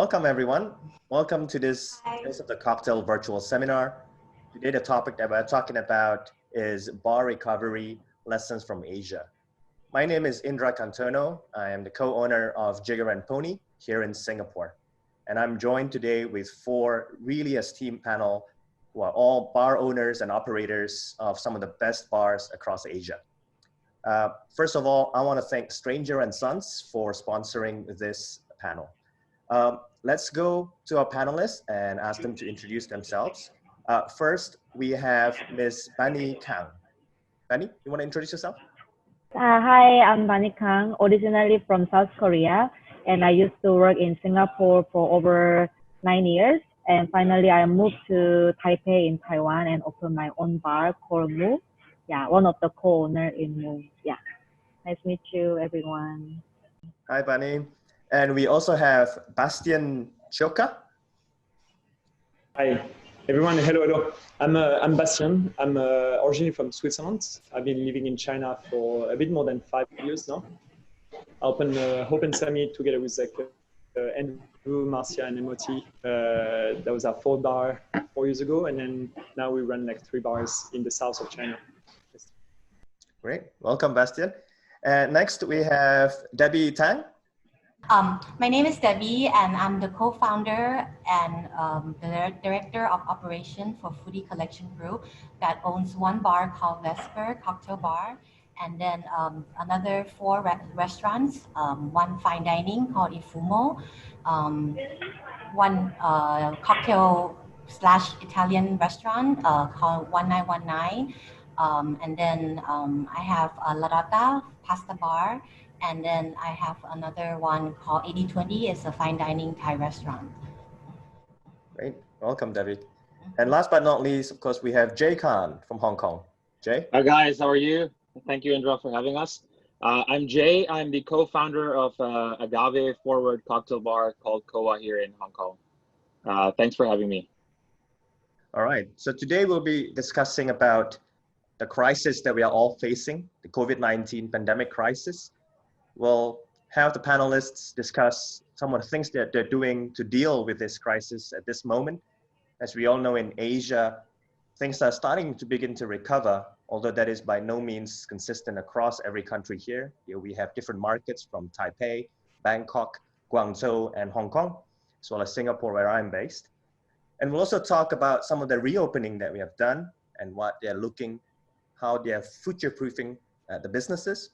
welcome everyone. Welcome to this Hi. Taste of the Cocktail virtual seminar. Today the topic that we're talking about is bar recovery lessons from Asia. My name is Indra Kantono. I am the co-owner of Jigger Pony here in Singapore. And I'm joined today with four really esteemed panel who are all bar owners and operators of some of the best bars across Asia. First of all, I want to thank Stranger & Sons for sponsoring this panel. Let's go to our panelists and ask them to introduce themselves. First, we have Ms. Bannie Kang. Bannie, you want to introduce yourself? Hi, I'm Bannie Kang, originally from South Korea, and I used to work in Singapore for over 9 years. And finally, I moved to Taipei in Taiwan and opened my own bar called Mu. Yeah, one of the co-owners in Mu. Yeah, nice to meet you, everyone. Hi, Bannie. And we also have Bastien Ciocca. Hi, everyone. Hello. I'm Bastien. I'm originally from Switzerland. I've been living in China for a bit more than 5 years now. I opened Hope and Summit together with Andrew, Marcia, and Emoti. That was our fourth bar 4 years ago, and then now we run like 3 bars in the south of China. Great, welcome, Bastien. And next we have Debby Tang. My name is Debby, and I'm the co-founder and the director of operation for Foodie Collection Group that owns one bar called Vesper Cocktail Bar, and then another 4 restaurants, one fine dining called Ifumo, one cocktail / Italian restaurant called 1919, and then I have a La Rota pasta bar. And then I have another one called 8020. It's a fine dining Thai restaurant. Great, welcome, Debby. And last but not least, of course, we have Jay Khan from Hong Kong. Jay? Hi guys, how are you? Thank you, Indra, for having us. I'm Jay. I'm the co-founder of Agave Forward Cocktail Bar called Koa here in Hong Kong. Thanks for having me. All right, so today we'll be discussing about the crisis that we are all facing, the COVID-19 pandemic crisis. We'll have the panelists discuss some of the things that they're doing to deal with this crisis at this moment. As we all know, in Asia, things are starting to begin to recover, although that is by no means consistent across every country here. Here we have different markets from Taipei, Bangkok, Guangzhou, and Hong Kong, as well as Singapore, where I'm based. And we'll also talk about some of the reopening that we have done and what they're looking, how they're future-proofing the businesses.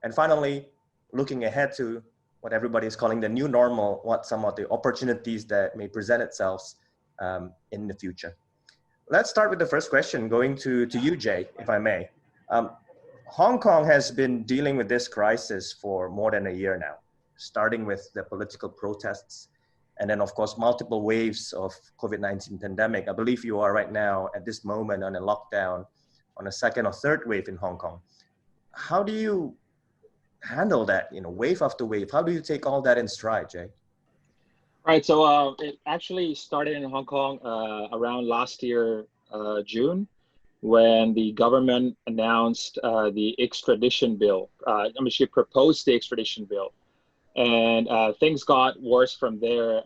And finally, looking ahead to what everybody is calling the new normal, what some of the opportunities that may present itself in the future. Let's start with the first question, going to you, Jay, if I may. Hong Kong has been dealing with this crisis for more than a year now, starting with the political protests, and then of course, multiple waves of COVID-19 pandemic. I believe you are right now at this moment on a lockdown, on a second or third wave in Hong Kong. How do you handle that, wave after wave? How do you take all that in stride, Jay? Right, so it actually started in Hong Kong around last year, June, when the government announced the extradition bill. She proposed the extradition bill, and things got worse from there.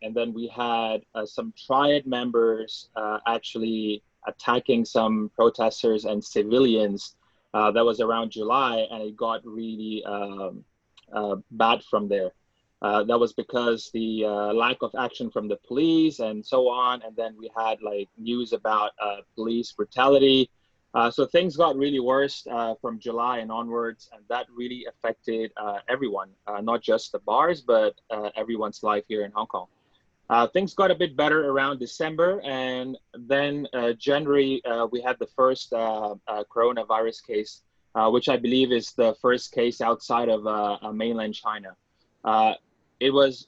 And then we had some triad members actually attacking some protesters and civilians. That was around July, and it got really bad from there. That was because the lack of action from the police and so on. And then we had news about police brutality. So things got really worse from July and onwards, and that really affected everyone, not just the bars, but everyone's life here in Hong Kong. Things got a bit better around December, and then January, we had the first coronavirus case, which I believe is the first case outside of mainland China. It was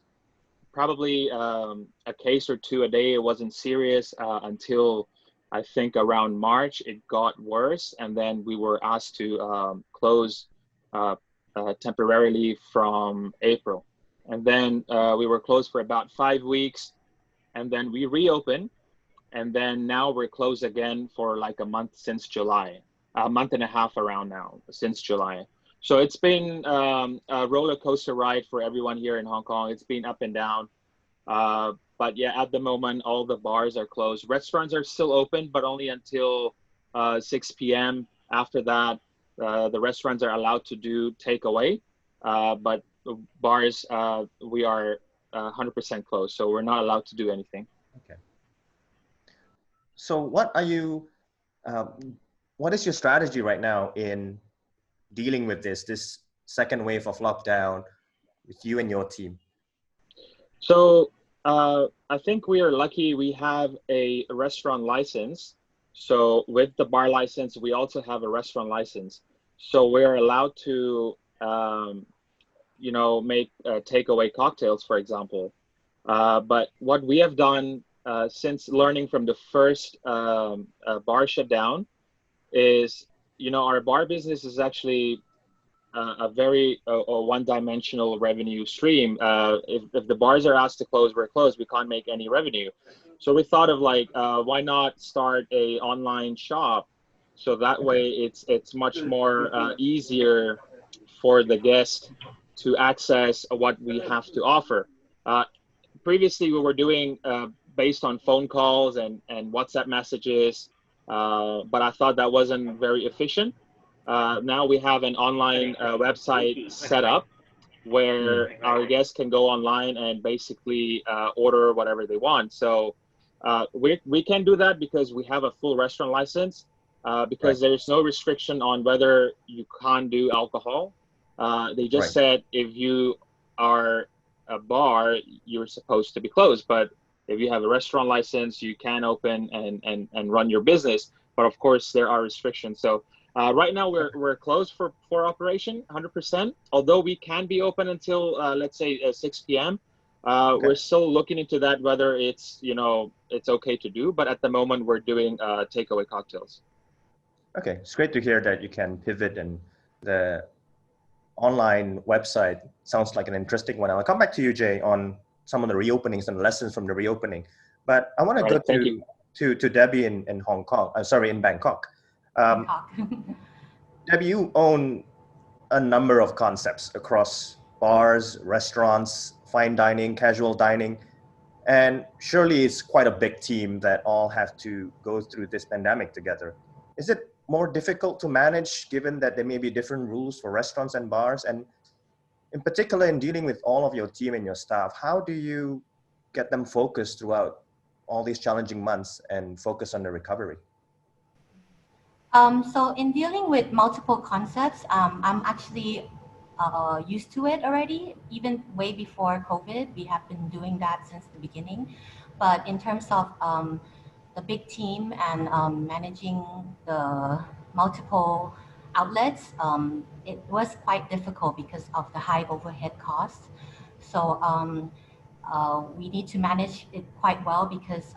probably a case or two a day. It wasn't serious until I think around March. It got worse, and then we were asked to close temporarily from April. And then we were closed for about 5 weeks, and then we reopened, and then now we're closed again for like a month since July, a month and a half around now since July. So it's been a roller coaster ride for everyone here in Hong Kong. It's been up and down. But yeah, at the moment, all the bars are closed. Restaurants are still open, but only until 6 p.m. After that, the restaurants are allowed to do takeaway, but bars, we are 100% closed, so we're not allowed to do anything. Okay. So what is your strategy right now in dealing with this second wave of lockdown with you and your team? So I think we are lucky we have a restaurant license. So with the bar license, we also have a restaurant license. So we're allowed to, make takeaway cocktails, for example. But what we have done since learning from the first bar shutdown is, our bar business is actually a very one-dimensional revenue stream. If the bars are asked to close, we're closed. We can't make any revenue. So we thought of why not start a online shop? So that way it's much more easier for the guest to access what we have to offer. Previously, we were doing based on phone calls and WhatsApp messages, but I thought that wasn't very efficient. Now we have an online website set up where our guests can go online and basically order whatever they want. So we can do that because we have a full restaurant license, because there's no restriction on whether you can't do alcohol. They just said if you are a bar, you're supposed to be closed. But if you have a restaurant license, you can open and run your business. But of course, there are restrictions. So right now we're closed for operation 100%. Although we can be open until let's say 6 p.m. We're still looking into that, whether it's it's okay to do. But at the moment, we're doing takeaway cocktails. Okay, it's great to hear that you can pivot, and the online website sounds like an interesting one. I'll come back to you, Jay, on some of the reopenings and lessons from the reopening. But I want to go to Debby in Hong Kong. In Bangkok. Debby, you own a number of concepts across bars, restaurants, fine dining, casual dining, and surely it's quite a big team that all have to go through this pandemic together. Is it more difficult to manage given that there may be different rules for restaurants and bars? And in particular, in dealing with all of your team and your staff, how do you get them focused throughout all these challenging months and focus on the recovery? So in dealing with multiple concepts, I'm actually used to it already. Even way before COVID, we have been doing that since the beginning. But in terms of the big team and managing the multiple outlets, it was quite difficult because of the high overhead costs. So we need to manage it quite well because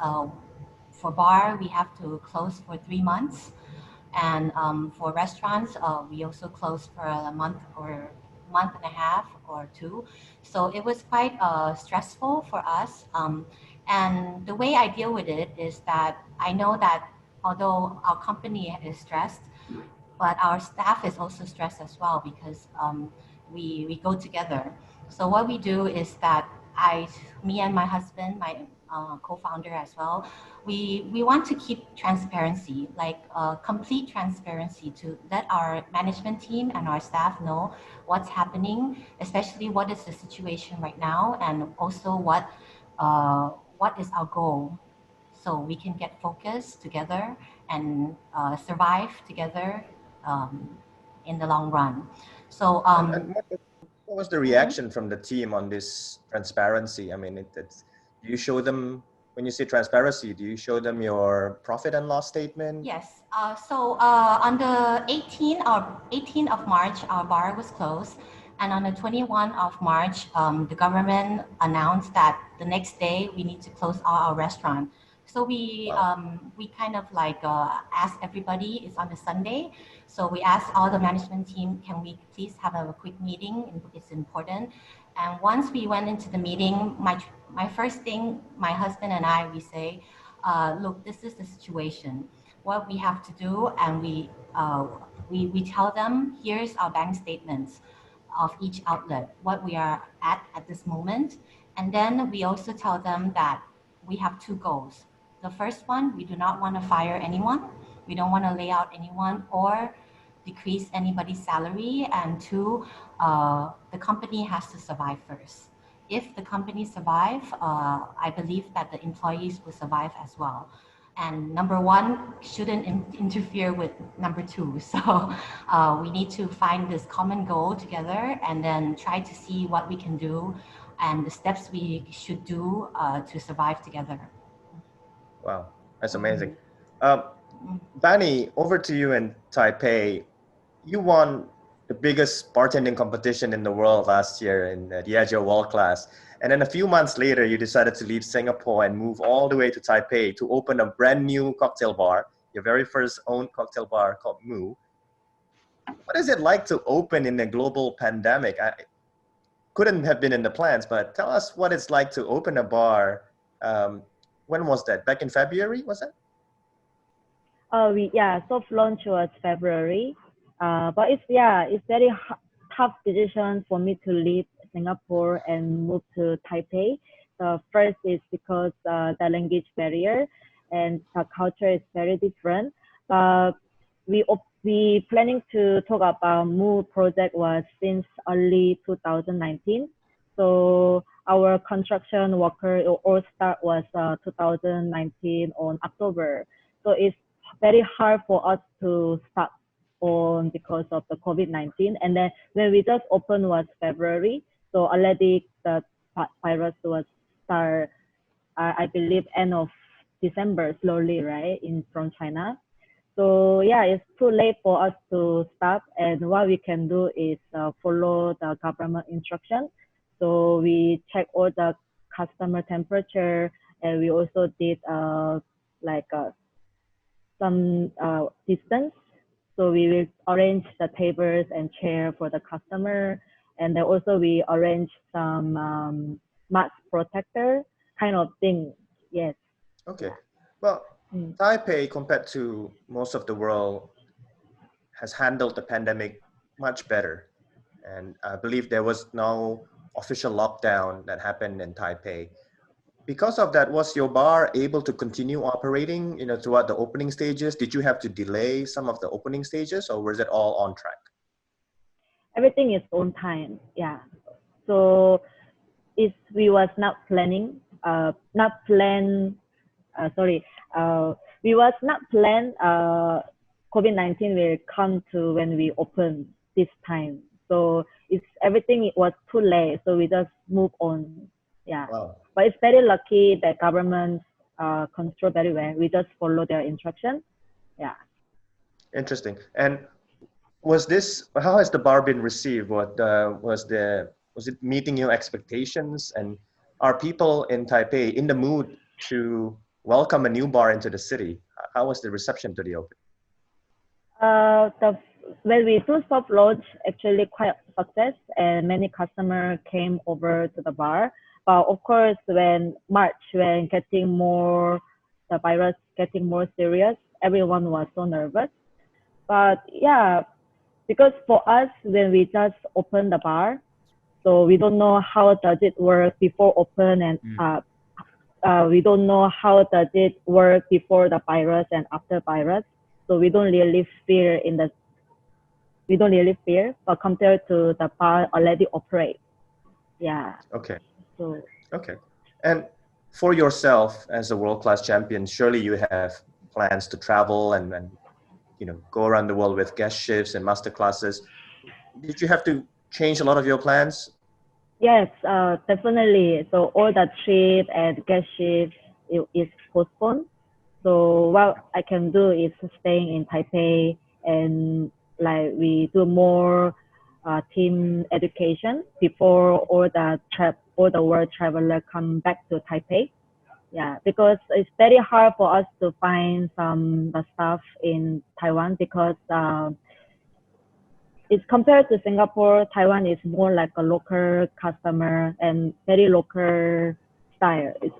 for bar, we have to close for 3 months. And for restaurants, we also close for a month or month and a half or 2. So it was quite stressful for us. And the way I deal with it is that I know that although our company is stressed, but our staff is also stressed as well because we go together. So what we do is that me and my husband, my co-founder as well, we want to keep transparency, like complete transparency, to let our management team and our staff know what's happening, especially what is the situation right now, and also what is our goal, so we can get focused together and survive together in the long run. So and what was the reaction from the team on this transparency? I mean, do you show them, when you say transparency, do you show them your profit and loss statement? Yes. So on the 18th of March, our bar was closed. And on the 21st of March, the government announced that the next day we need to close all our restaurants. So we kind of asked everybody, it's on a Sunday. So we asked all the management team, can we please have a quick meeting? It's important. And once we went into the meeting, my first thing, my husband and I, we say, look, this is the situation, what we have to do. And we tell them, here's our bank statements of each outlet, what we are at this moment. And then we also tell them that we have two goals. The first one, we do not want to fire anyone. We don't want to lay out anyone or decrease anybody's salary. And two, the company has to survive first. If the company survive, I believe that the employees will survive as well. And number one shouldn't interfere with number two. So we need to find this common goal together and then try to see what we can do and the steps we should do to survive together. Wow, that's amazing. Bannie, over to you in Taipei. You won the biggest bartending competition in the world last year in the Diageo World Class. And then a few months later, you decided to leave Singapore and move all the way to Taipei to open a brand new cocktail bar, your very first own cocktail bar called Moo. What is it like to open in a global pandemic? I couldn't have been in the plans, but tell us what it's like to open a bar. When was that? Back in February, was that? Soft launch was February. But it's very tough decision for me to leave Singapore and move to Taipei. The first is because the language barrier and the culture is very different. We planning to talk about Moo project was since early 2019. So our construction worker all start was 2019 on October. So it's very hard for us to start on because of the COVID-19. And then when we just opened was February, so already the virus was start, I believe, end of December slowly, right, from China. So yeah, it's too late for us to start. And what we can do is follow the government instruction. So we check all the customer temperature, and we also did some distance. So we will arrange the tables and chair for the customer. And then also we arrange some mask protector kind of thing. Yes. Okay. Well, Taipei, compared to most of the world, has handled the pandemic much better. And I believe there was no official lockdown that happened in Taipei. Because of that, was your bar able to continue operating, throughout the opening stages? Did you have to delay some of the opening stages, or was it all on track? Everything is on time. Yeah. So we was not planning, we was not plan COVID-19 will come to when we open this time. So everything was too late. So we just move on. Yeah. Wow. But it's very lucky that government control very well. We just follow their instruction. Yeah. Interesting. And how has the bar been received? Was it meeting your expectations? And are people in Taipei in the mood to welcome a new bar into the city? How was the reception to the open? When we do soft launch, actually quite success, and many customers came over to the bar. But of course, when the virus getting more serious, everyone was so nervous. But yeah, because for us, when we just open the bar, so we don't know how does it work before open, and we don't know how does it work before the virus and after virus. So we don't really fear, but compared to the bar already operate. Yeah. Okay. So. Okay. And for yourself as a world-class champion, surely you have plans to travel and go around the world with guest shifts and master classes. Did you have to change a lot of your plans? Yes, definitely. So all the trip and guest shifts is postponed. So what I can do is staying in Taipei, and we do more team education before all the world traveler come back to Taipei. Yeah, because it's very hard for us to find the staff in Taiwan, because it's compared to Singapore. Taiwan is more like a local customer and very local style. It's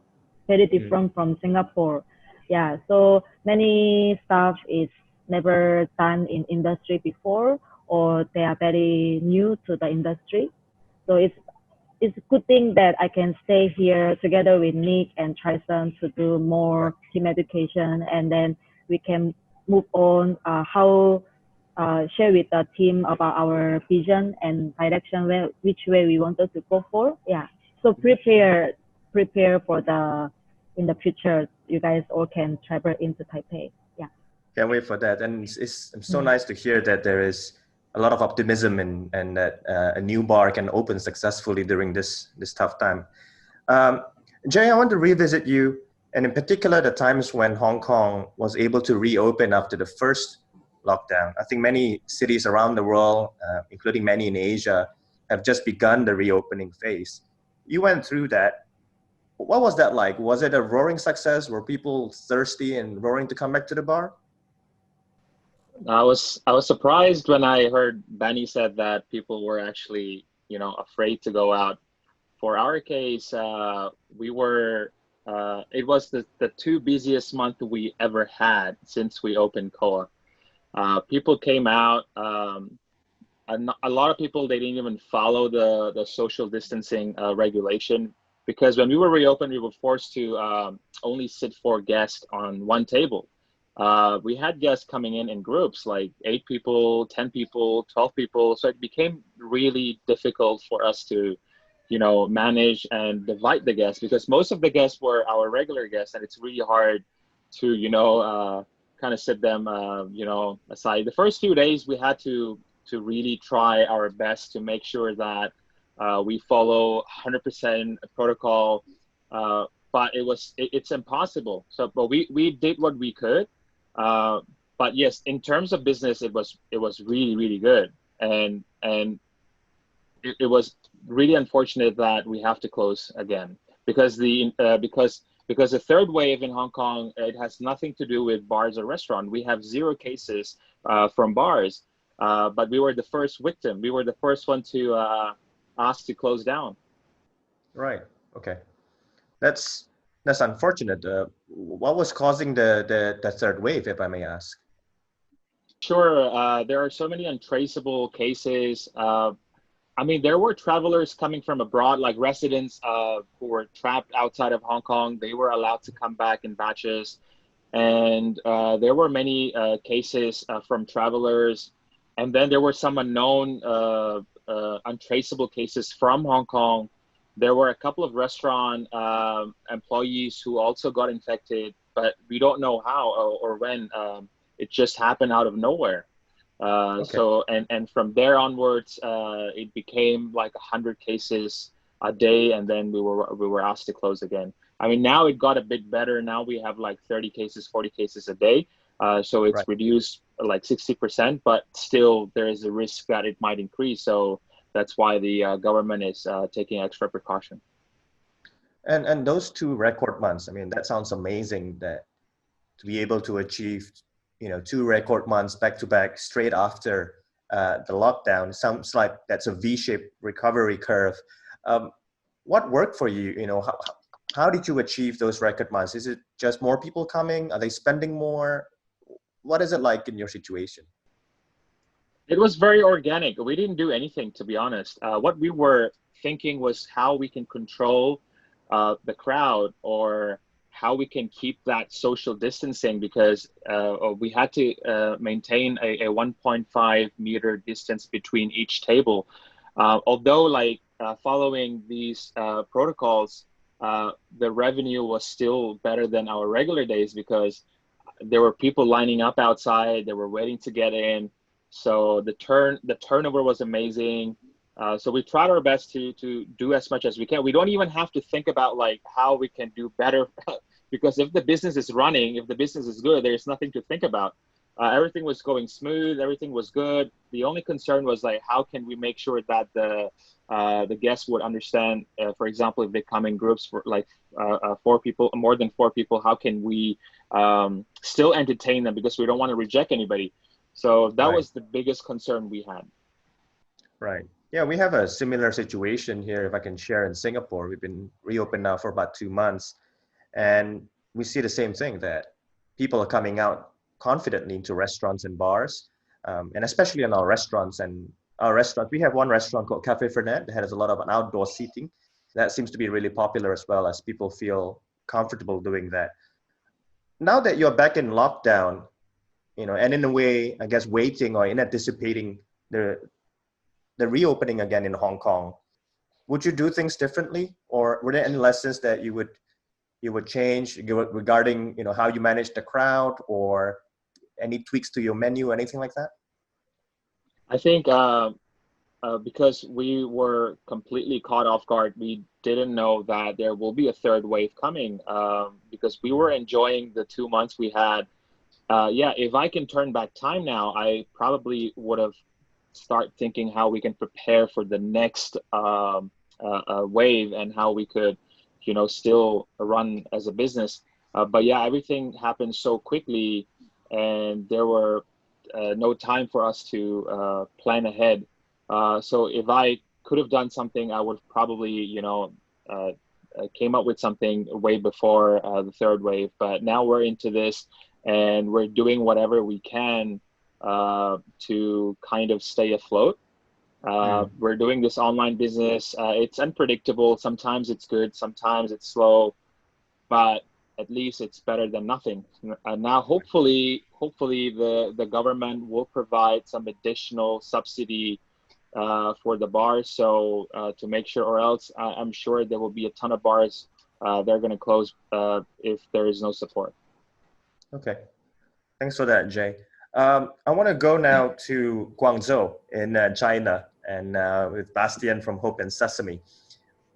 very different from Singapore. Yeah, so many staff is never done in industry before, or they are very new to the industry. So it's it's a good thing that I can stay here together with Nick and Trison to do more team education, and then we can move on share with the team about our vision and direction, which way we wanted to go for. Yeah. So prepare for in the future, you guys all can travel into Taipei. Yeah. Can't wait for that. And it's so nice to hear that there is a lot of optimism and that a new bar can open successfully during this tough time. Jay, I want to revisit you, and in particular, the times when Hong Kong was able to reopen after the first lockdown. I think many cities around the world, including many in Asia, have just begun the reopening phase. You went through that. What was that like? Was it a roaring success? Were people thirsty and roaring to come back to the bar? I was surprised when I heard Bannie said that people were actually, afraid to go out. For our case, we were. It was the two busiest month we ever had since we opened Koa. People came out. A lot of people, they didn't even follow the social distancing regulation, because when we were reopened, we were forced to only sit 4 guests on one table. We had guests coming in groups, like 8 people, 10 people, 12 people. So it became really difficult for us to, manage and divide the guests, because most of the guests were our regular guests, and it's really hard to, kind of set them, aside. The first few days, we had to really try our best to make sure that we follow 100% protocol, but it's impossible. So, but we did what we could. But yes, in terms of business, it was really, really good, and it was really unfortunate that we have to close again, because because the third wave in Hong Kong, it has nothing to do with bars or restaurant. We have 0 cases from bars, but we were the first victim. We were the first one to ask to close down. Right. Okay. That's unfortunate. What was causing the third wave, if I may ask? Sure. There are so many untraceable cases. There were travelers coming from abroad, like residents who were trapped outside of Hong Kong. They were allowed to come back in batches. And there were many cases from travelers. And then there were some unknown, untraceable cases from Hong Kong. There were a couple of restaurant employees who also got infected, but we don't know how or when. It just happened out of nowhere. Okay. So, and from there onwards, it became like 100 cases a day, and then we were asked to close again. Now it got a bit better. Now we have like 30 cases, 40 cases a day. So it's reduced like 60%, but still there is a risk that it might increase. So that's why the government is taking extra precaution. And those 2 record months, that sounds amazing, that to be able to achieve 2 record months back to back straight after the lockdown. Sounds like that's a V-shaped recovery curve. What worked for you? How did you achieve those record months? Is it just more people coming? Are they spending more? What is it like in your situation? It was very organic. We didn't do anything, to be honest. What we were thinking was how we can control the crowd, or how we can keep that social distancing, because we had to maintain a 1.5 meter distance between each table. Although following these protocols, the revenue was still better than our regular days, because there were people lining up outside, they were waiting to get in. So the turnover was amazing. So we tried our best to do as much as we can. We don't even have to think about how we can do better, because if the business is running, if the business is good, there's nothing to think about. Everything was going smooth, everything was good. The only concern was how can we make sure that the guests would understand, for example, if they come in groups for 4 people, more than 4 people, how can we still entertain them, because we don't want to reject anybody. So that was the biggest concern we had. Right. Yeah, we have a similar situation here, if I can share, in Singapore. We've been reopened now for about 2 months, and we see the same thing, that people are coming out confidently into restaurants and bars, and especially in our restaurants and our restaurant. We have one restaurant called Cafe Fernet that has a lot of outdoor seating. That seems to be really popular as well, as people feel comfortable doing that. Now that you're back in lockdown, and in a way, I guess, waiting or in anticipating the reopening again in Hong Kong, would you do things differently, or were there any lessons that you would change regarding how you manage the crowd, or any tweaks to your menu, anything like that? I think because we were completely caught off guard, we didn't know that there will be a third wave coming, because we were enjoying the 2 months we had. If I can turn back time now, I probably would have start thinking how we can prepare for the next wave and how we could, still run as a business. But yeah, everything happened so quickly, and there were no time for us to plan ahead. So if I could have done something, I would probably, came up with something way before the third wave. But now we're into this, and we're doing whatever we can to kind of stay afloat. We're doing this online business. It's unpredictable. Sometimes it's good, sometimes it's slow, but at least it's better than nothing. Now, hopefully the government will provide some additional subsidy for the bars, so to make sure, or else I'm sure there will be a ton of bars they're going to close if there is no support. Okay, thanks for that, Jay. I want to go now to Guangzhou in China, and with Bastien from Hope and Sesame.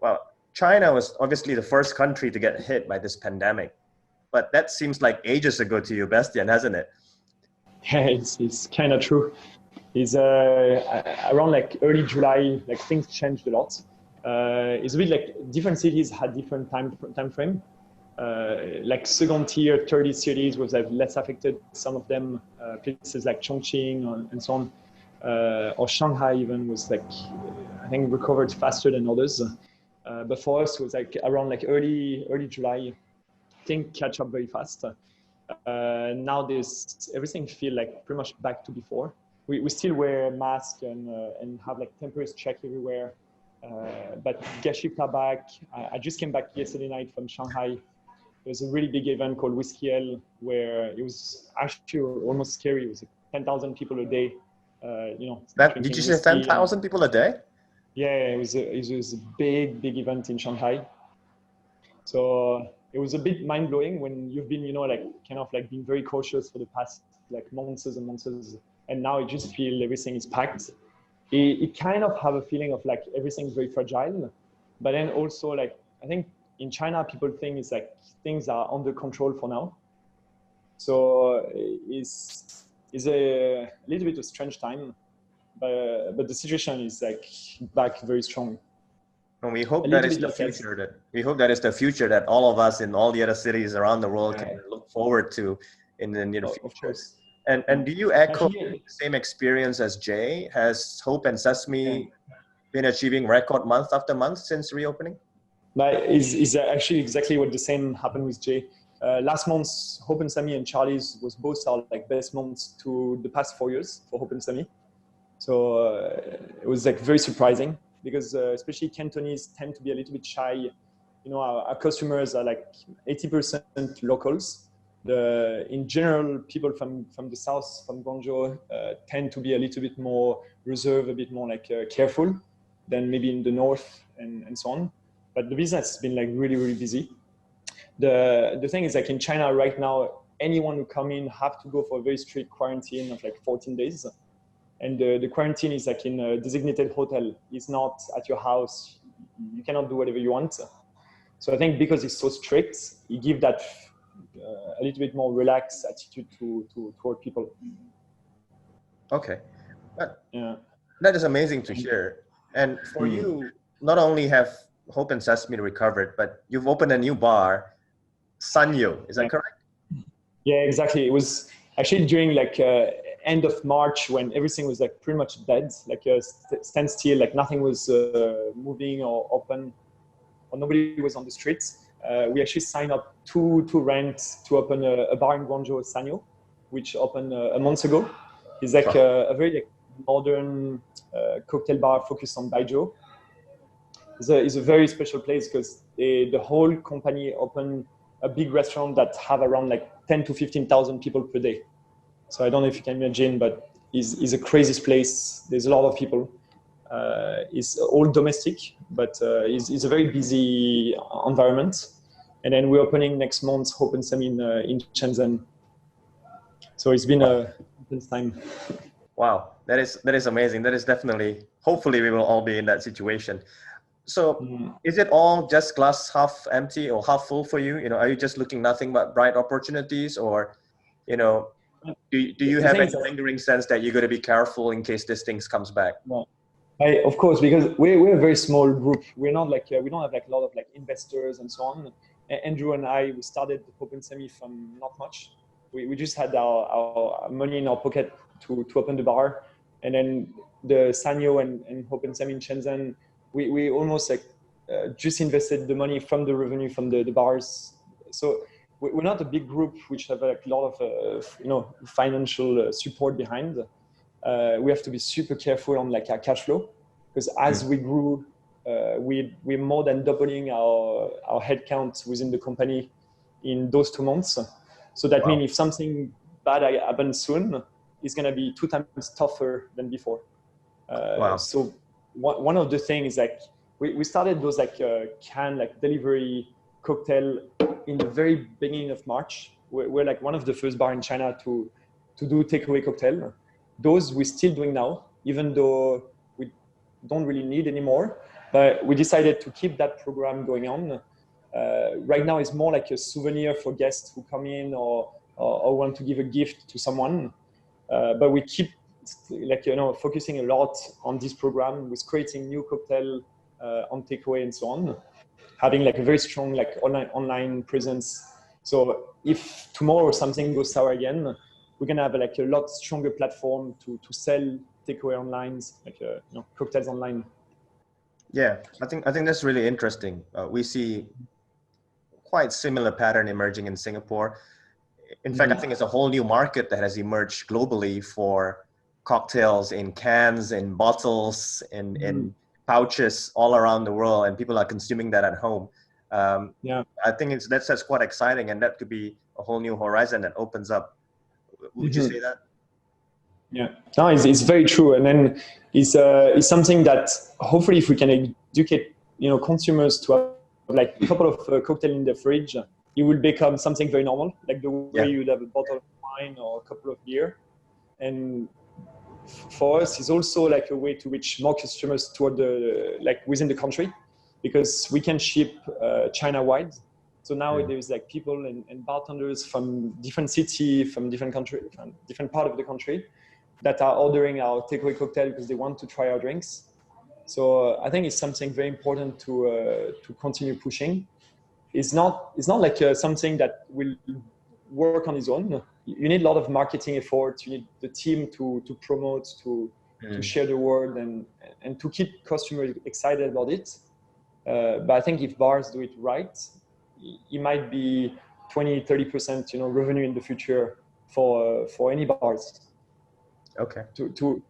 Well, China was obviously the first country to get hit by this pandemic, but that seems like ages ago to you, Bastien, hasn't it? Yeah, it's kind of true. It's around like early July, like things changed a lot. It's a bit like different cities had different time frame. Like second tier, third cities was like less affected. Some of them, places like Chongqing and so on, or Shanghai even was like, I think recovered faster than others. But for us, it was like around like early July, things catch up very fast. Now everything feel like pretty much back to before. We still wear masks and have like temperature check everywhere. But guest ships are back. I just came back yesterday night from Shanghai. There's a really big event called Whiskey L, where it was actually almost scary. It was like 10,000 people a day. Did you say 10,000 people a day? Yeah, it was a big event in Shanghai. So it was a bit mind blowing when you've been, like kind of like being very cautious for the past like months and months, and now you just feel everything is packed. It kind of have a feeling of like everything's very fragile, but then also like I think in China people think it's like things are under control for now. So it's a little bit of a strange time, but the situation is like back very strong. And we hope that is the future. We hope that is the future that all of us in all the other cities around the world can look forward to in the near future. Of course. And do you echo the same experience as Jay? Has Hope and Sesame been achieving record month after month since reopening? Is actually exactly what the same happened with Jay. Last month, Hope and Sesame and Charlie's was both our like best months to the past 4 years for Hope and Sesame. So it was like very surprising because especially Cantonese tend to be a little bit shy. Our customers are like 80% locals. In general, people from the south, from Guangzhou, tend to be a little bit more reserved, a bit more like careful than maybe in the north and so on. But the business has been like really, really busy. The thing is like in China right now, anyone who come in have to go for a very strict quarantine of like 14 days. And the quarantine is like in a designated hotel. It's not at your house. You cannot do whatever you want. So I think because it's so strict, it gives that a little bit more relaxed attitude toward people. Okay, that is amazing to hear. And for you, not only have Hope and Sesame recovered, but you've opened a new bar, Sanyo. Is that correct? Yeah, exactly. It was actually during like end of March when everything was like pretty much dead, like standstill, like nothing was moving or open, or nobody was on the streets. We actually signed up to rent to open a bar in Guangzhou, Sanyo, which opened a month ago. It's like a very like, modern cocktail bar focused on baijiu. It's a very special place because the whole company opened a big restaurant that have around like 10 to 15,000 people per day. So I don't know if you can imagine, but it's a crazy place. There's a lot of people. It's all domestic, but it's a very busy environment. And then we're opening next month Open Semi in Shenzhen. So it's been a intense time. Wow, that is amazing. That is definitely, hopefully we will all be in that situation. So is it all just glass half empty or half full for you? You know, are you just looking nothing but bright opportunities, or, you know, do you have any lingering sense that you're going to be careful in case this thing comes back? No. Of course, because we're a very small group. We're not like, we don't have like a lot of like investors and so on. Andrew and I, we started Open Semi from not much. We just had our money in our pocket to open the bar. And then the Sanyo and Open Semi in Shenzhen, we almost like just invested the money from the revenue from the bars. So we're not a big group which have like a lot of financial support behind. We have to be super careful on like our cash flow, because as we grew, we're more than doubling our headcount within the company in those 2 months. So that means if something bad happens soon, it's going to be 2 times tougher than before. So one of the things, like we started those like can like delivery cocktail in the very beginning of March. We're like one of the first bar in China to do takeaway cocktail. Those we're still doing now, even though we don't really need anymore. But we decided to keep that program going on. Right now it's more like a souvenir for guests who come in or want to give a gift to someone. But we keep like, focusing a lot on this program with creating new cocktail on takeaway and so on, having like a very strong like online presence. So if tomorrow something goes sour again, we're gonna have like a lot stronger platform to sell takeaway online, like cocktails online. Yeah, I think that's really interesting. We see quite similar pattern emerging in Singapore. In fact, I think it's a whole new market that has emerged globally for cocktails in cans, in bottles, in pouches all around the world, and people are consuming that at home. I think that's quite exciting, and that could be a whole new horizon that opens up. Would you say that? Yeah, no, it's very true, and then it's something that hopefully, if we can educate consumers to have like a couple of cocktails in the fridge, it will become something very normal, like the way you'd have a bottle of wine or a couple of beer. And for us, it's also like a way to reach more customers toward within the country, because we can ship China-wide. So now there's like people and bartenders from different cities, from different country, from different part of the country, that are ordering our takeaway cocktail because they want to try our drinks. So I think it's something very important to continue pushing. It's not like something that will work on its own. You need a lot of marketing effort. You need the team to promote, to share the word, and to keep customers excited about it. But I think if bars do it right, it might be 20-30% revenue in the future for any bars. Okay. To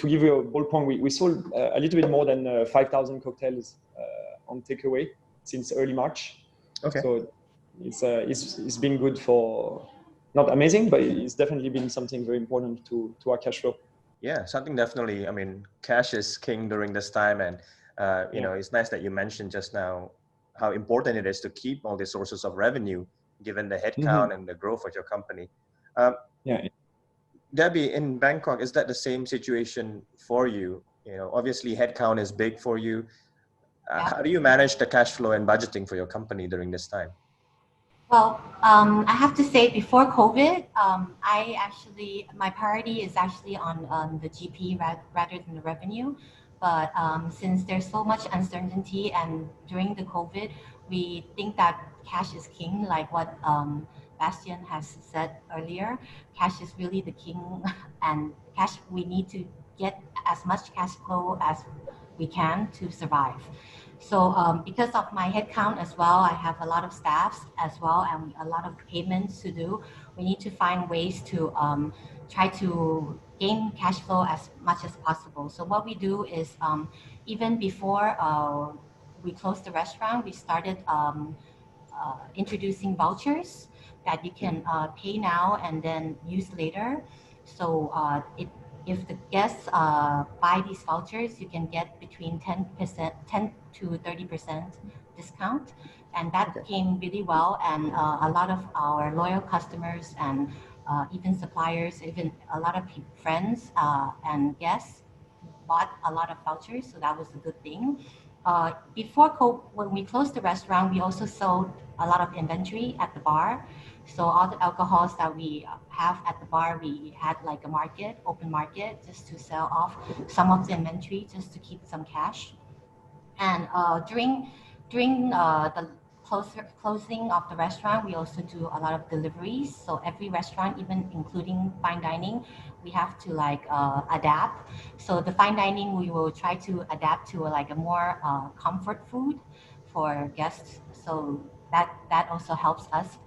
give you a ballpark, we sold a little bit more than 5,000 cocktails on takeaway since early March. Okay. So it's been good for, not amazing, but it's definitely been something very important to our cash flow. Yeah, something definitely. I mean, cash is king during this time, and it's nice that you mentioned just now how important it is to keep all these sources of revenue, given the headcount and the growth of your company. Debby, in Bangkok, is that the same situation for you? Obviously headcount is big for you. How do you manage the cash flow and budgeting for your company during this time? Well, I have to say, before COVID, my priority is actually on the GP rather than the revenue. But since there's so much uncertainty, and during the COVID, we think that cash is king, like what Bastien has said earlier. Cash is really the king, and we need to get as much cash flow as we can to survive. So because of my headcount as well, I have a lot of staffs as well and a lot of payments to do. We need to find ways to try to gain cash flow as much as possible. So what we do is even before we closed the restaurant, we started introducing vouchers that you can pay now and then use later. So if the guests buy these vouchers, you can get between 10%, 10 to 30% discount. And that came really well. And a lot of our loyal customers and even suppliers, even a lot of friends and guests bought a lot of vouchers. So that was a good thing. When we closed the restaurant, we also sold a lot of inventory at the bar. So all the alcohols that we have at the bar, we had like a market, open market, just to sell off some of the inventory, just to keep some cash. And during the closing of the restaurant, we also do a lot of deliveries. So every restaurant, even including fine dining, we have to like adapt. So the fine dining, we will try to adapt to like a more comfort food for guests. So that also helps us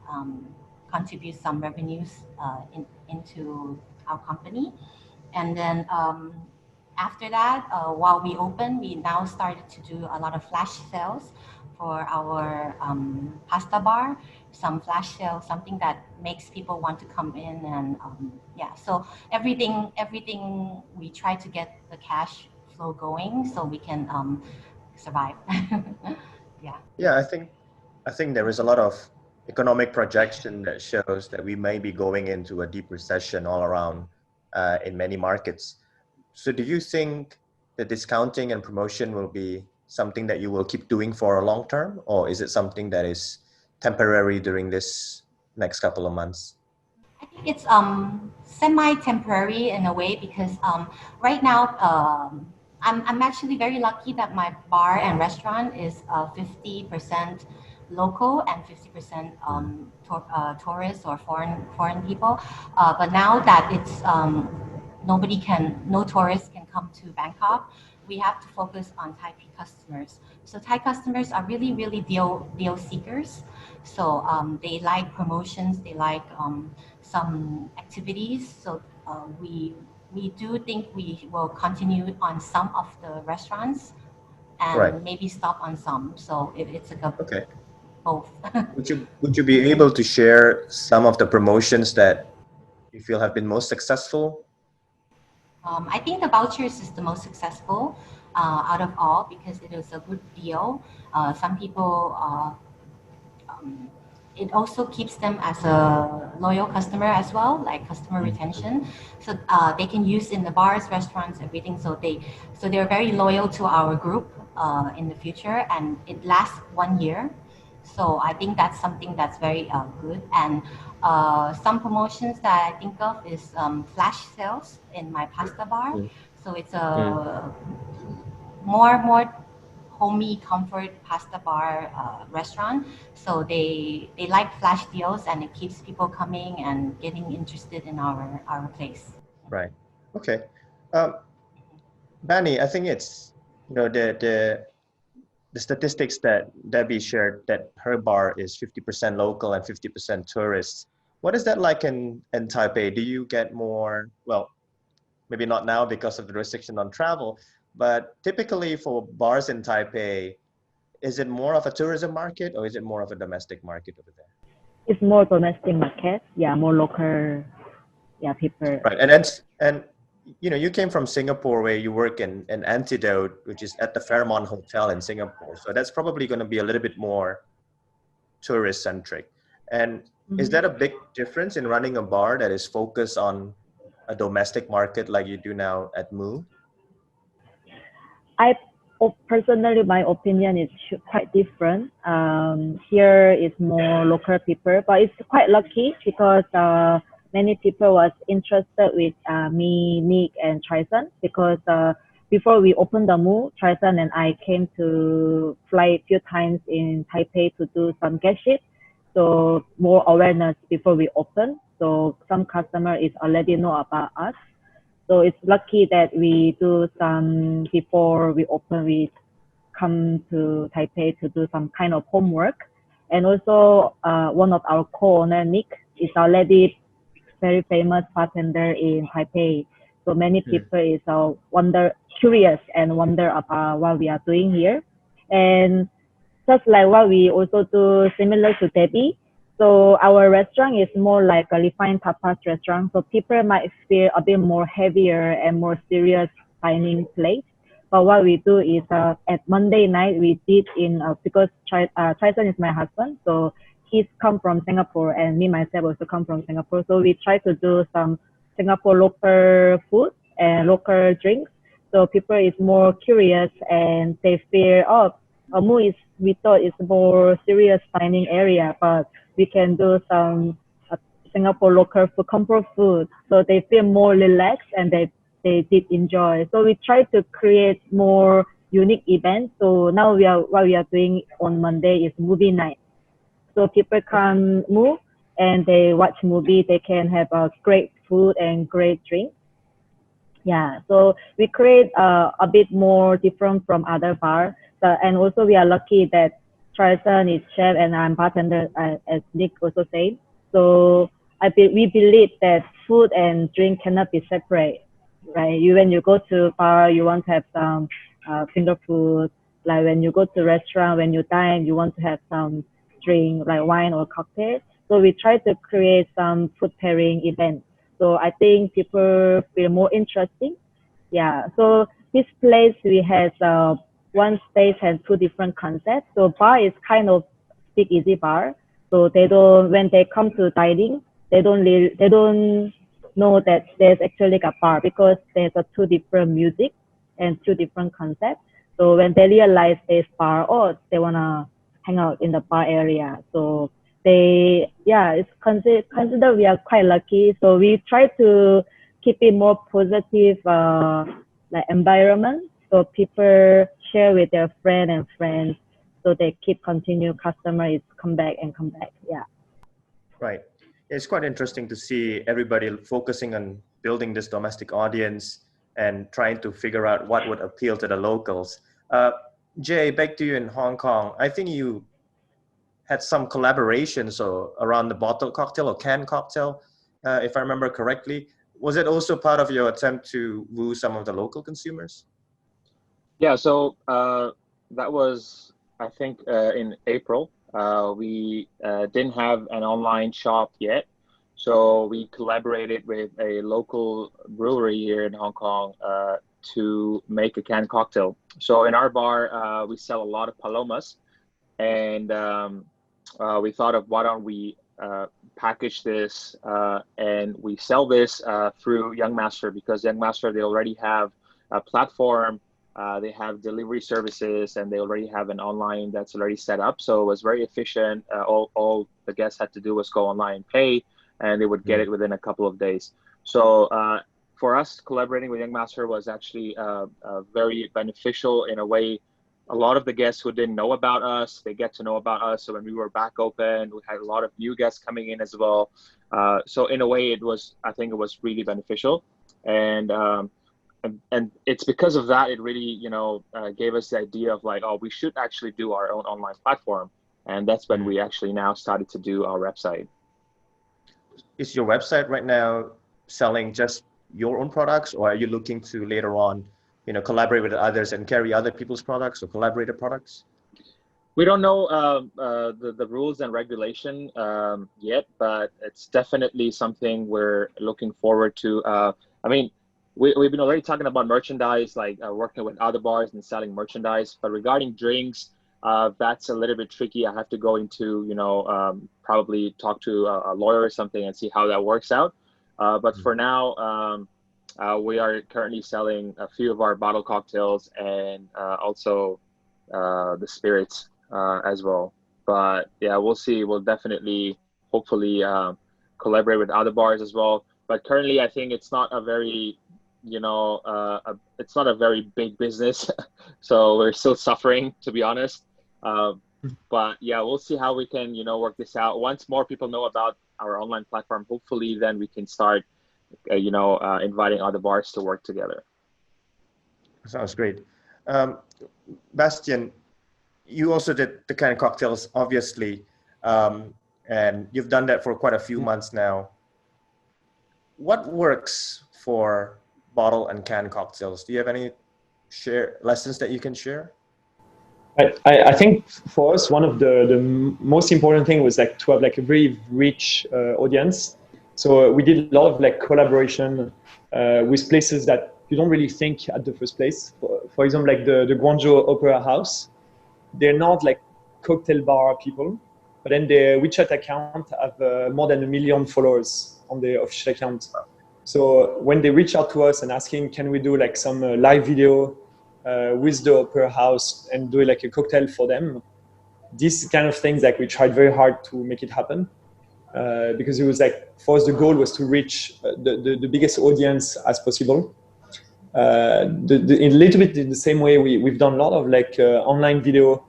contribute some revenues into our company. And then after that, while we open, we now started to do a lot of flash sales for our pasta bar, some flash sales, something that makes people want to come in. And yeah, so everything we try to get the cash flow going so we can survive. Yeah. Yeah, I think there is a lot of economic projection that shows that we may be going into a deep recession all around in many markets. So do you think the discounting and promotion will be something that you will keep doing for a long term, or is it something that is temporary during this next couple of months? I think it's semi-temporary in a way because right now I'm actually very lucky that my bar and restaurant is 50% local and 50% tourists or foreign people. But now that it's no tourists can come to Bangkok, we have to focus on Taipei customers. So Thai customers are really deal seekers. So they like promotions, they like some activities. So we do think we will continue on some of the restaurants and maybe stop on some. So it's like a both. Would you be able to share some of the promotions that you feel have been most successful? I think the vouchers is the most successful out of all because it is a good deal. Some people, it also keeps them as a loyal customer as well, like customer retention. So they can use in the bars, restaurants, everything. So they're very loyal to our group in the future, and it lasts 1 year. So I think that's something that's very good. And some promotions that I think of is flash sales in my pasta bar. So it's a more homey comfort pasta bar restaurant. So they like flash deals, and it keeps people coming and getting interested in our place. Right. Okay. Bannie, I think it's the statistics that Debby shared that her bar is 50% local and 50% tourists. What is that like in Taipei? Do you get more, well, maybe not now because of the restriction on travel, but typically for bars in Taipei, is it more of a tourism market or is it more of a domestic market over there? It's more domestic market, yeah, more local, yeah, people. Right, and you came from Singapore where you work in Antidote, which is at the Fairmont Hotel in Singapore. So that's probably going to be a little bit more tourist centric. And is that a big difference in running a bar that is focused on a domestic market like you do now at Moo? Personally, my opinion is quite different. Here is more local people, but it's quite lucky because many people was interested with me, Nick, and Trison because before we opened the Moo, Trison and I came to fly a few times in Taipei to do some guest shift. So more awareness before we open. So some customer is already know about us. So it's lucky that we do some before we open. We come to Taipei to do some kind of homework. And also, one of our co-owner, Nick, is already very famous bartender in Taipei. So many people is curious and wonder about what we are doing here. And just like what we also do similar to Debby. So our restaurant is more like a refined tapas restaurant. So people might feel a bit more heavier and more serious dining plate. But what we do is at Monday night, we did because Trison is my husband. So he's come from Singapore and me myself also come from Singapore. So we try to do some Singapore local food and local drinks. So people is more curious and they feel, oh, Amu we thought it's more serious dining area, but we can do some Singapore local food, comfort food. So they feel more relaxed and they did enjoy. So we try to create more unique events. So now what we are doing on Monday is movie night. So people can move and they watch movie. They can have a great food and great drink. Yeah, so we create a bit more different from other bars. And also we are lucky that Trison is chef and I'm bartender, as Nick also said. So we believe that food and drink cannot be separate, right? When you go to bar, you want to have some finger food. Like when you go to restaurant, when you dine, you want to have some drink like wine or cocktail. So we try to create some food pairing events. So I think people feel more interesting. Yeah. So this place we have one space has two different concepts. So bar is kind of speak easy bar. So they don't when they come to dining, they don't know that there's actually like a bar because there's two different music and two different concepts. So when they realize there's bar, oh, they wanna hang out in the bar area. So it's consider we are quite lucky. So we try to keep it more positive like environment. So people share with their friends. So they keep continue customers come back. Yeah. Right. It's quite interesting to see everybody focusing on building this domestic audience and trying to figure out what would appeal to the locals. Jay, back to you in Hong Kong. I think you had some collaborations around the bottled cocktail or canned cocktail, if I remember correctly. Was it also part of your attempt to woo some of the local consumers? Yeah, so that was, I think, in April. We didn't have an online shop yet. So we collaborated with a local brewery here in Hong Kong to make a canned cocktail. So in our bar, we sell a lot of palomas. And we thought of why don't we package this and we sell this through Young Master, because Young Master, they already have a platform, they have delivery services, and they already have an online that's already set up. So it was very efficient. All the guests had to do was go online and pay, and they would get it within a couple of days. So for us, collaborating with Young Master was actually very beneficial in a way. A lot of the guests who didn't know about us, they get to know about us. So when we were back open, we had a lot of new guests coming in as well. So in a way, I think it was really beneficial. And it's because of that, it really, gave us the idea of like, oh, we should actually do our own online platform. And that's when we actually now started to do our website. Is your website right now selling just your own products, or are you looking to later on collaborate with others and carry other people's products or collaborator products? We don't know the rules and regulation yet, but it's definitely something we're looking forward to. We've been already talking about merchandise, like working with other bars and selling merchandise. But regarding drinks, that's a little bit tricky. I have to go into, probably talk to a lawyer or something and see how that works out. But for now, we are currently selling a few of our bottle cocktails and also the spirits as well. But yeah, we'll see. We'll definitely, hopefully, collaborate with other bars as well. But currently, I think it's not a very, it's not a very big business. So we're still suffering, to be honest. But yeah, we'll see how we can, work this out. Once more people know about our online platform, hopefully then we can start inviting other bars to work together. Sounds great. Bastien, you also did the kind of cocktails, obviously, and you've done that for quite a few months now. What works for bottle and can cocktails? Do you have any lessons that you can share? I think for us, one of the most important thing was like to have like a very rich audience. So we did a lot of like collaboration with places that you don't really think at the first place. For example, like the Guangzhou Opera House, they're not like cocktail bar people, but then their WeChat account have more than 1 million followers on the official account. So when they reach out to us and asking, can we do like some live video with the opera house and do like a cocktail for them, these kind of things, like we tried very hard to make it happen because it was like, for us, the goal was to reach the biggest audience as possible. In a little bit in the same way, we've done a lot of like online video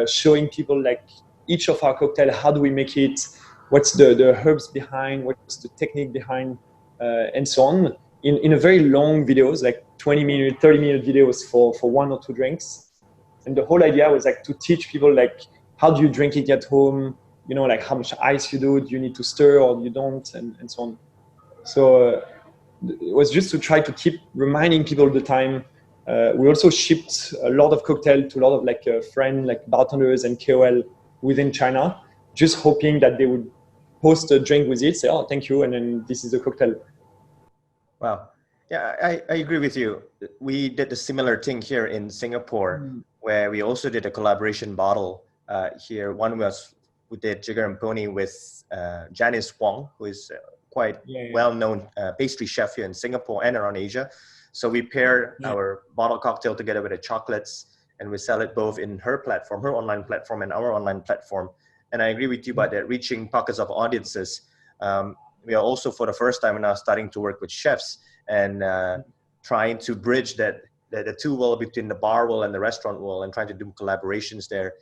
showing people like each of our cocktail, how do we make it, what's the herbs behind, what's the technique behind, and so on, in a very long videos, like 20-minute, 30-minute videos for 1 or 2 drinks. And the whole idea was like to teach people like, how do you drink it at home? You know, like how much ice you do you need to stir or you don't, and so on. So it was just to try to keep reminding people all the time. We also shipped a lot of cocktail to a lot of like friends, like bartenders and KOL within China, just hoping that they would post a drink with it, say, oh, thank you, and then this is a cocktail. Wow. Yeah, I agree with you. We did a similar thing here in Singapore, where we also did a collaboration bottle here. One was we did Jigger Pony with Janice Wong, who is quite well-known pastry chef here in Singapore and around Asia. So we paired our bottle cocktail together with the chocolates, and we sell it both in her platform, her online platform, and our online platform. And I agree with you about that, reaching pockets of audiences. We are also, for the first time now, starting to work with chefs and trying to bridge the two world between the bar world and the restaurant world, and trying to do collaborations there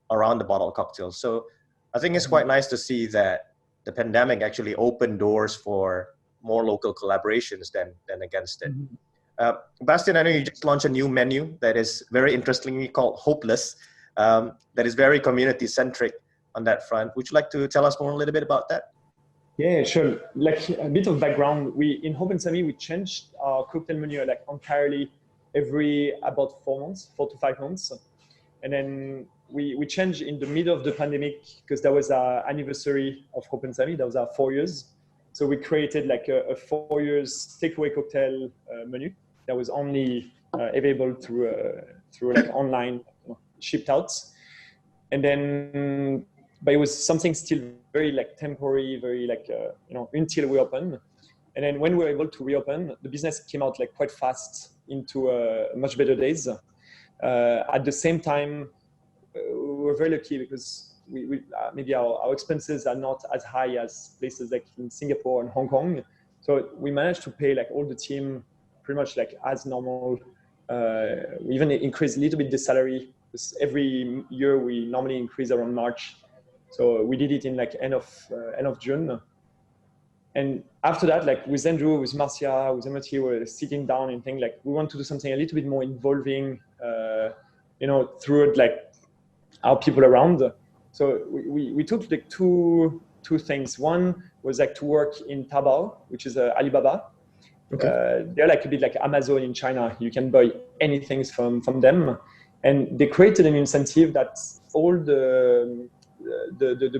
around the bottle cocktail. So I think it's quite nice to see that the pandemic actually opened doors for more local collaborations than against it. Bastien, I know you just launched a new menu that is very interestingly called Hopeless, that is very community-centric on that front. Would you like to tell us more a little bit about that? Yeah, sure. Like a bit of background, in Hope and Sami, we changed our cocktail menu like entirely every about 4 to 5 months. And then we changed in the middle of the pandemic because that was our anniversary of Hope and Sami. That was our 4 years. So we created like a 4 years takeaway cocktail menu that was only available through like online shipped out. And then, but it was something still very like temporary, very like, until we open. And then when we were able to reopen, the business came out like quite fast into much better days. At the same time, we were very lucky because we maybe our expenses are not as high as places like in Singapore and Hong Kong. So we managed to pay like all the team pretty much like as normal. We even increased a little bit the salary, because every year we normally increase around March. So we did it in like end of June. And after that, like with Andrew, with Marcia, with Emoti, we're sitting down and thinking like we want to do something a little bit more involving, through like our people around. So we took like two things. One was like to work in Taobao, which is Alibaba. Okay. They're like a bit like Amazon in China. You can buy anything from them. And they created an incentive that all the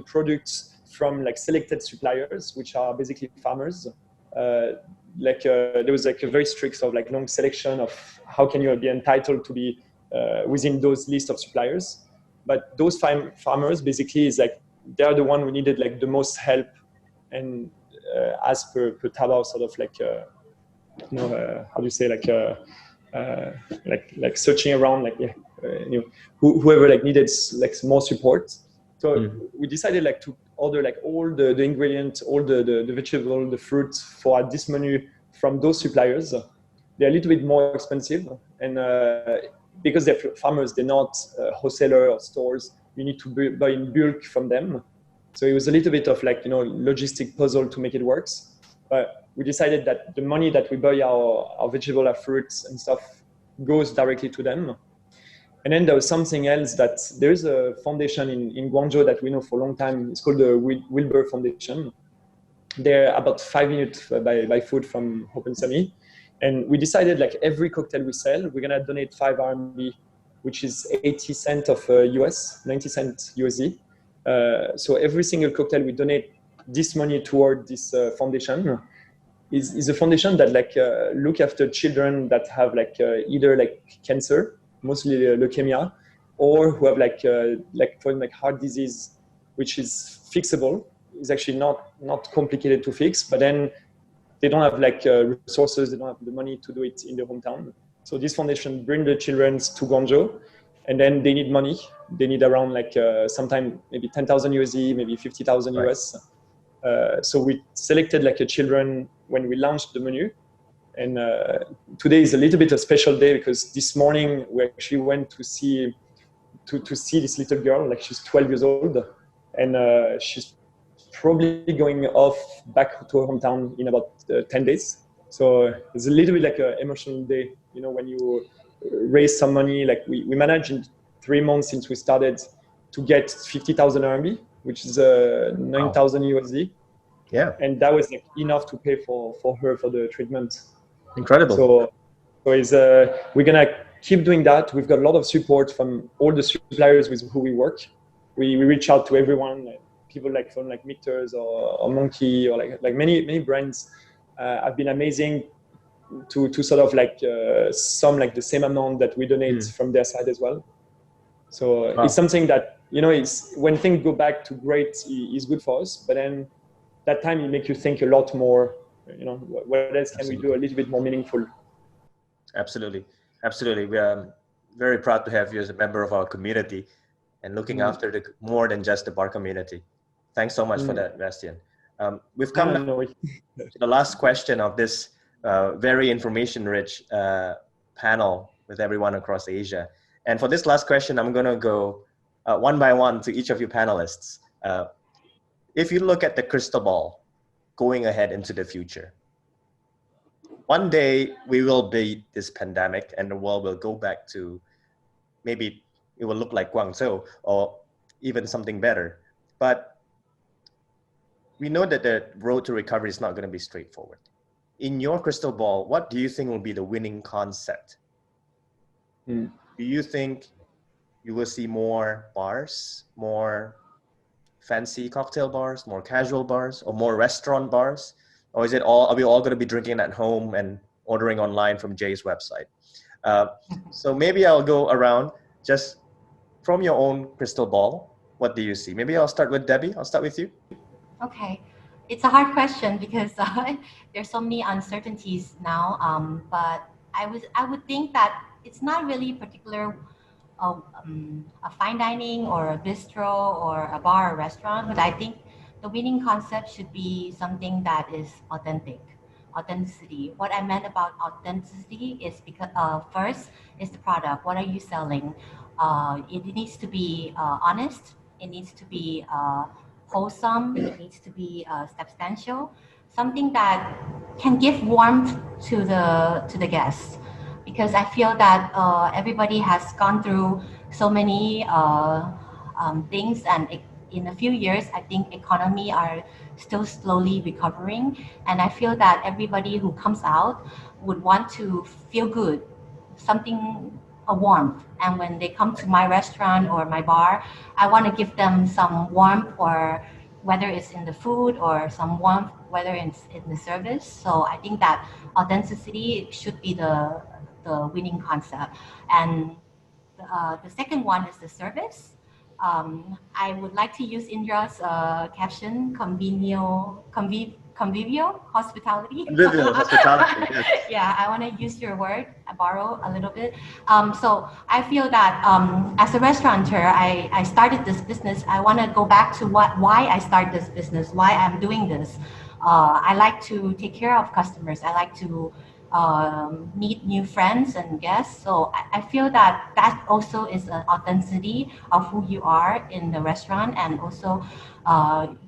products from like selected suppliers, which are basically farmers, there was like a very strict sort of like long selection of how can you be entitled to be within those list of suppliers. But those farmers basically is like, they're the one who needed like the most help. And as per Taobao, sort of like, how do you say, like searching around, like, whoever like needed like more support. So we decided like to order like all the ingredients, all the vegetable, the fruit for this menu from those suppliers. They're a little bit more expensive, and because they're farmers, they're not wholesaler or stores. You need to buy in bulk from them. So it was a little bit of like, logistic puzzle to make it work. But we decided that the money that we buy our vegetable, our fruits and stuff goes directly to them. And then there was something else that there is a foundation in Guangzhou that we know for a long time. It's called the Wilbur Foundation. They're about 5 minutes by foot from Open Sami. And we decided like every cocktail we sell, we're gonna donate 5 RMB, which is 80 cents of US, 90 cents USD. So every single cocktail we donate this money toward this foundation is a foundation that like look after children that have like either like cancer, mostly leukemia, or who have like heart disease, which is fixable. It's actually not complicated to fix, but then they don't have like resources, they don't have the money to do it in their hometown. So this foundation bring the children to Guangzhou, and then they need money. They need around like sometime maybe 10,000 USD, maybe 50,000 Right. US. So we selected like a children when we launched the menu. And today is a little bit a special day because this morning we actually went to see this little girl. Like she's 12 years old, and she's probably going off back to her hometown in about 10 days. So it's a little bit like an emotional day, you know, when you raise some money. Like we managed in 3 months since we started to get 50,000 RMB, which is 9,000 USD. Yeah. And that was like enough to pay for her for the treatment. Incredible. So we're gonna keep doing that. We've got a lot of support from all the suppliers with who we work. We reach out to everyone, like people like from like Mictors or Monkey or like many brands have been amazing to sort of like some like the same amount that we donate from their side as well. So Wow. It's something that, you know, it's when things go back to great is good for us, but then that time it makes you think a lot more, you know, what else can we do a little bit more meaningful? Absolutely. We are very proud to have you as a member of our community and looking after the more than just the bar community. Thanks so much for that, Bastien. We've come to the last question of this very information-rich panel with everyone across Asia. And for this last question, I'm going to go one by one to each of you panelists. If you look at the crystal ball going ahead into the future, one day we will beat this pandemic and the world will go back to, maybe it will look like Guangzhou or even something better. But we know that the road to recovery is not going to be straightforward. In your crystal ball, what do you think will be the winning concept? Do you think you will see more bars, more fancy cocktail bars, more casual bars, or more restaurant bars? Or is it all, are we all going to be drinking at home and ordering online from Jay's website? So maybe I'll go around just from your own crystal ball. What do you see? Maybe I'll start with Debbie. I'll start with you. Okay. It's a hard question because there's so many uncertainties now. But I would think that it's not really particular a fine dining or a bistro or a bar or restaurant, but I think the winning concept should be something that is authenticity. What I meant about authenticity is because first is the product. What are you selling? It needs to be honest. It needs to be wholesome. It needs to be substantial. Something that can give warmth to the guests. Because I feel that everybody has gone through so many things, and in a few years, I think economy are still slowly recovering, and I feel that everybody who comes out would want to feel good, a warmth. And when they come to my restaurant or my bar, I want to give them some warmth, or whether it's in the food or some warmth, whether it's in the service. So I think that authenticity should be the winning concept. And the second one is the service. I would like to use Indra's caption, convivial hospitality. Convivial hospitality, yes. Yeah, I want to use your word, I borrow a little bit. So I feel that as a restaurateur, I started this business. I want to go back to why I started this business, why I'm doing this. I like to take care of customers. I like to meet new friends and guests. So I feel that also is an authenticity of who you are in the restaurant, and also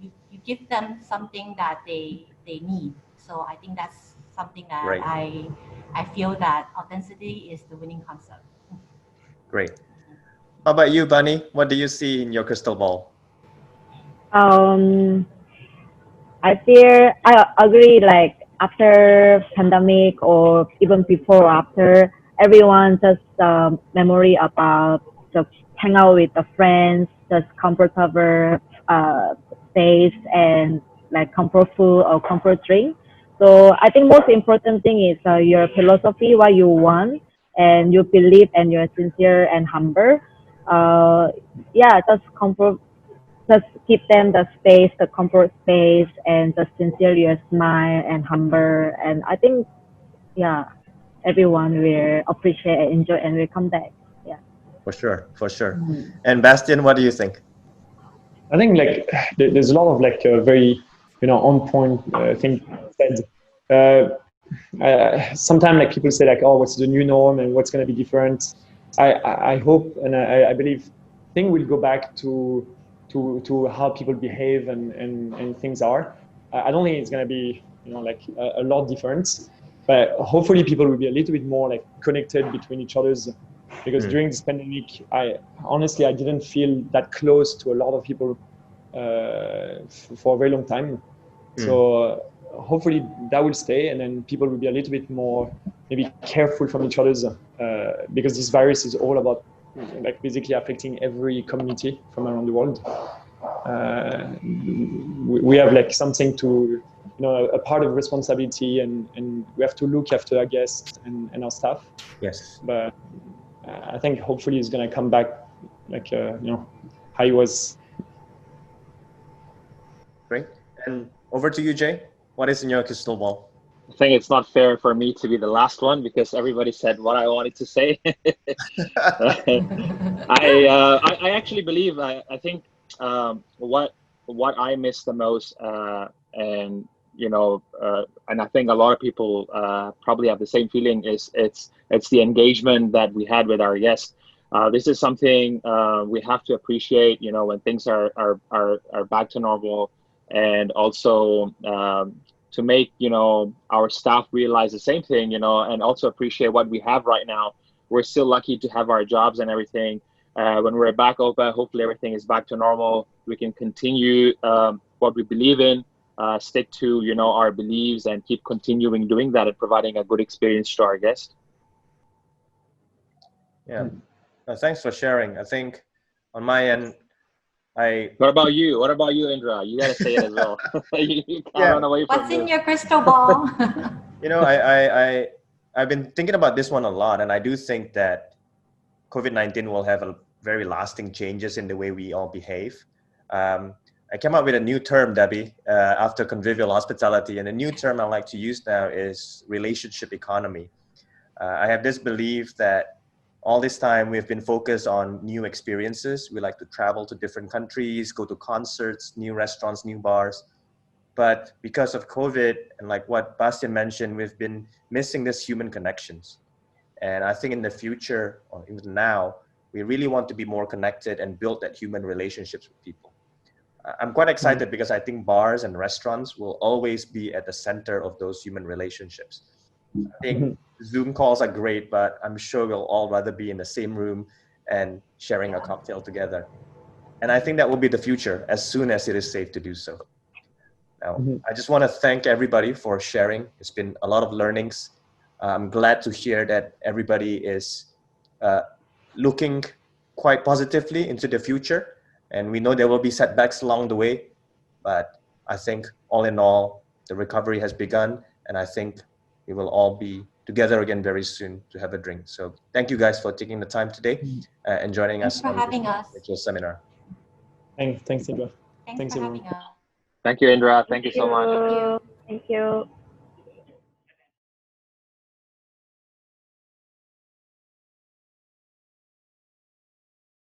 you give them something that they need. So I think that's something that Great. I feel that authenticity is the winning concept. Great. How about you, Bannie? What do you see in your crystal ball? Um, I agree, like after pandemic or even before or after, everyone just memory about just hang out with the friends, just comfortable space and like comfort food or comfort drink. So I think most important thing is your philosophy, what you want, and you believe, and you're sincere and humble. Uh, yeah, just give them the space, the comfort space, and just sincerely smile and humble. And I think, yeah, everyone will appreciate and enjoy and will come back. Yeah. For sure, for sure. And Bastien, what do you think? I think like there's a lot of like very on point things said. Sometimes like people say like, oh, what's the new norm and what's going to be different. I hope and I believe thing will go back to how people behave and things are. I don't think it's going to be like a lot different, but hopefully people will be a little bit more like connected between each other's, because during this pandemic, I didn't feel that close to a lot of people for a very long time. So hopefully that will stay, and then people will be a little bit more maybe careful from each other's, because this virus is all about like basically affecting every community from around the world. We have like something to, a part of responsibility, and we have to look after our guests and our staff. Yes. But I think hopefully it's going to come back like, how it was. Great. And over to you, Jay. What is in your crystal ball? I think it's not fair for me to be the last one because everybody said what I wanted to say. I actually believe I think what I miss the most, and and I think a lot of people probably have the same feeling, is it's the engagement that we had with our guests. This is something we have to appreciate, when things are back to normal, and also to make our staff realize the same thing, and also appreciate what we have right now. We're still lucky to have our jobs and everything. When we're back open, hopefully everything is back to normal. We can continue what we believe in, stick to our beliefs, and keep continuing doing that and providing a good experience to our guests. Yeah, thanks for sharing. I think on my end, What about you? What about you, Indra? You gotta say it as well. You can't run away from What's in your crystal ball? I've been thinking about this one a lot, and I do think that COVID-19 will have a very lasting changes in the way we all behave. I came up with a new term, Debby, after convivial hospitality, and the new term I like to use now is relationship economy. I have this belief that all this time we've been focused on new experiences. We like to travel to different countries, go to concerts, new restaurants, new bars. But because of COVID, and like what Bastien mentioned, we've been missing this human connections. And I think in the future, or even now, we really want to be more connected and build that human relationships with people. I'm quite excited because I think bars and restaurants will always be at the center of those human relationships. I think Zoom calls are great, but I'm sure we'll all rather be in the same room and sharing a cocktail together. And I think that will be the future as soon as it is safe to do so. Now, I just want to thank everybody for sharing. It's been a lot of learnings. I'm glad to hear that everybody is looking quite positively into the future. And we know there will be setbacks along the way, but I think all in all, the recovery has begun, and I think we will all be together again very soon to have a drink. So thank you guys for taking the time today and joining us for having us. Virtual seminar. Thanks, Indra. Thanks for having us. Thank you, Indra. Thank you so much. Thank you.